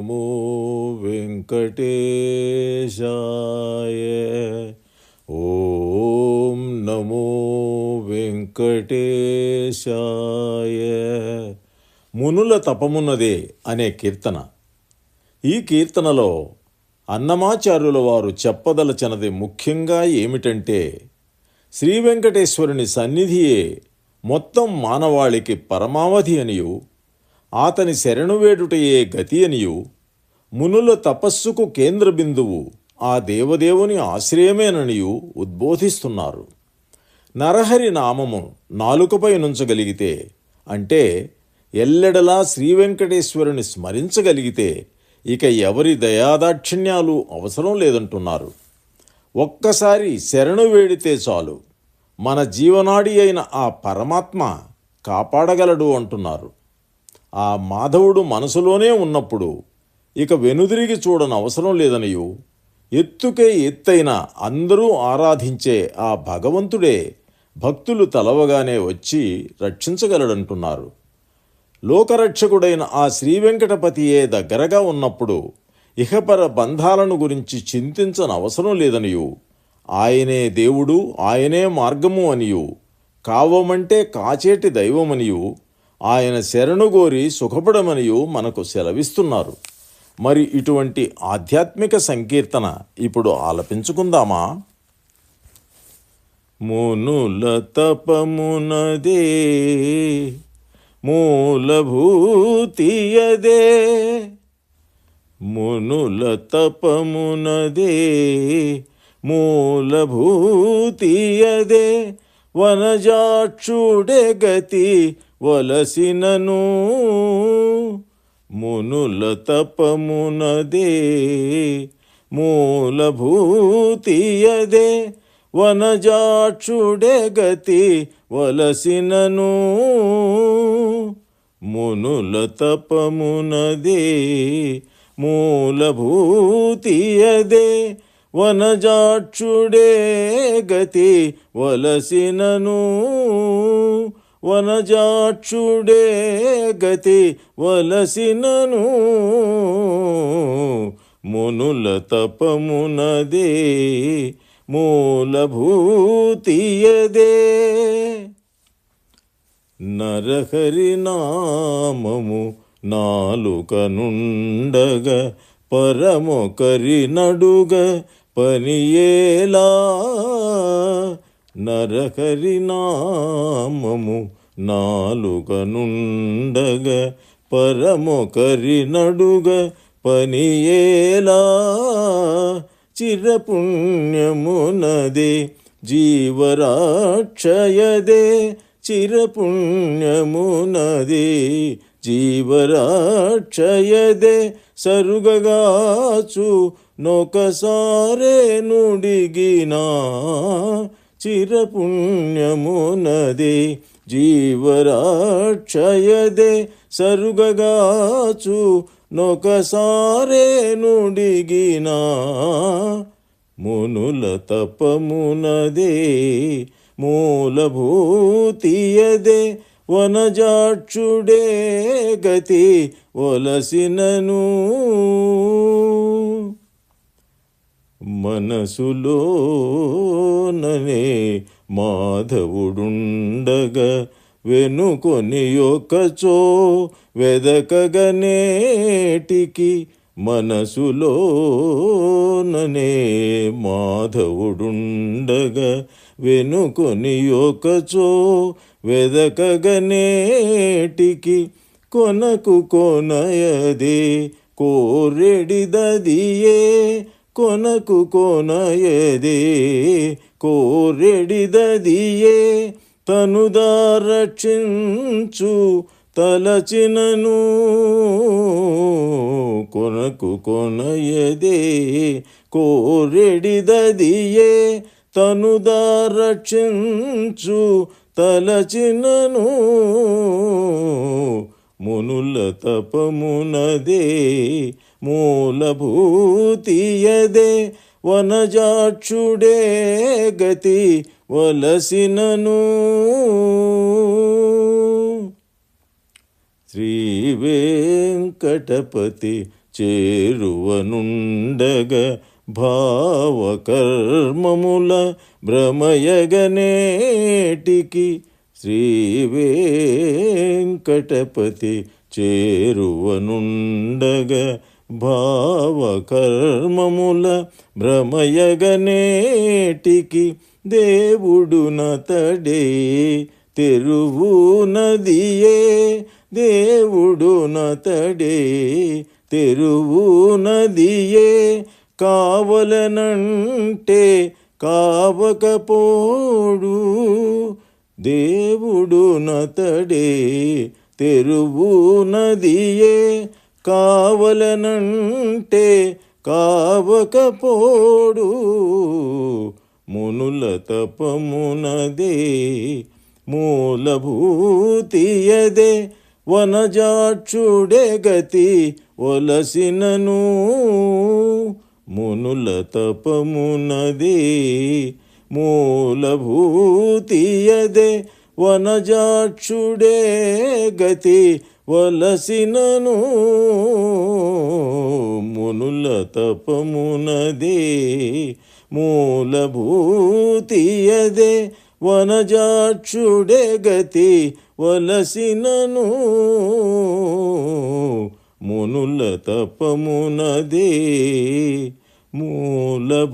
నమో వెంకటేశాయ. ఓం నమో వెంకటేశాయ. మునుల తపమున్నదే అనే కీర్తన. ఈ కీర్తనలో అన్నమాచార్యుల వారు చెప్పదలచినది ముఖ్యంగా ఏమిటంటే, శ్రీ వెంకటేశ్వరుని సన్నిధియే మొత్తం మానవాళికి పరమావధి అనియు, ఆతని శరణువేడుటయే గతి అనియు, మునుల తపస్సుకు కేంద్ర బిందువు ఆ దేవదేవుని ఆశ్రయమేననియు ఉద్బోధిస్తున్నారు. నరహరి నామము నాలుకపై నుంచగలిగితే, అంటే ఎల్లెడలా శ్రీవెంకటేశ్వరుని స్మరించగలిగితే ఇక ఎవరి దయాదాక్షిణ్యాలు అవసరం లేదంటున్నారు. ఒక్కసారి శరణు వేడితే చాలు, మన జీవనాడి అయిన ఆ పరమాత్మ కాపాడగలడు అంటున్నారు. ఆ మాధవుడు మనసులోనే ఉన్నప్పుడు ఇక వెనుదిరిగి చూడనవసరం లేదనియు, ఎత్తుకే ఎత్తైన అందరూ ఆరాధించే ఆ భగవంతుడే భక్తులు తలవగానే వచ్చి రక్షించగలడంటున్నారు. లోకరక్షకుడైన ఆ శ్రీవెంకటపతియే దగ్గరగా ఉన్నప్పుడు ఇహపర బంధాలను గురించి చింతించనవసరం లేదనియు, ఆయనే దేవుడు, ఆయనే మార్గము అనియు, కావమంటే కాచేటి దైవమనియు, ఆయన శరణుగోరి సుఖపడమనియు మనకు సెలవిస్తున్నారు. మరి ఇటువంటి ఆధ్యాత్మిక సంకీర్తన ఇప్పుడు ఆలపించుకుందామా? మునుల తపమునదే మూలభూతియదే, మునుల తపమునదే మూలభూతియదే, వనజాక్షుడే గతి వలసినను. మునుల తపమునదే మూలభూతియదే, వనజాక్షుడే గతి వలసినను. మునుల తపమునదే మూలభూతియదే, వనజాక్షుడే గతి వలసినను. వనజాక్షుడే గతి వలసినను. మునుల తపమునదే మూలభూతియదే. నరహరి నామము నాలుకనుండగ, పరమొకరి నడుగ పనియేలా. నరహరి నామము నాలుకనుండగ, పరమొకరి నడుగ పనియేలా. చిరపుణ్యమునదే జీవరాక్షయదే, చిరపుణ్యమునదే జీవరాక్షయదే, సరుగగాచు నొకసారే నుడిగినా. చిరపుణ్యమునదే జీవరాక్షయదే, సరుగగాచు నొకసారే నుడిగినా. మునుల తపమునదే మూలభూతియదే, వనజాక్షుడే గతి వలసినను. మనసులోననే మాధవుడుండగ, వెనుకొని ఒకచో వెదకగనేటికి. మనసులోననే మాధవుడుండగ, వెనుకొని ఒకచో వెదకగనేటికి. కొనకు కొనయదే కోరెడిదదియే, కొనకు కొనయదే కోరెడిదదియే, తనుదారక్షించు తలచినను. కొనకు కొనయదే కోరెడిదదియే, తనుదారక్షించు తలచినను. మునుల తపమునదే మూలభూతియదే, వనజాక్షుడే గతి వలసినను. శ్రీ వెంకటపతి చేరువనుండగ భావకర్మముల భ్రమయగనేటికి శ్రీ వెంకటపతి చేరువనుండగ భావకర్మముల భ్రమయగనేటికి దేవుడు నతడే తెరువు నదియే దేవుడు నతడే తెరువు నదియే కావలనంటే కావకపోడు దేవుడు నతడే తెరువు నదియే కావలనంటే కావకపోడు మునుల తపమునదే మూలభూతియదే వనజాక్షుడే గతి ఒలసినను మునుల తపమునదే మూలభూతియదే వనజాక్షుడే గతి వలసినను మునుల తపమునదే మూలభూతియదే వనజాక్షుడే గతి వలసినను మునుల తపమునదే మూలభూతియదే.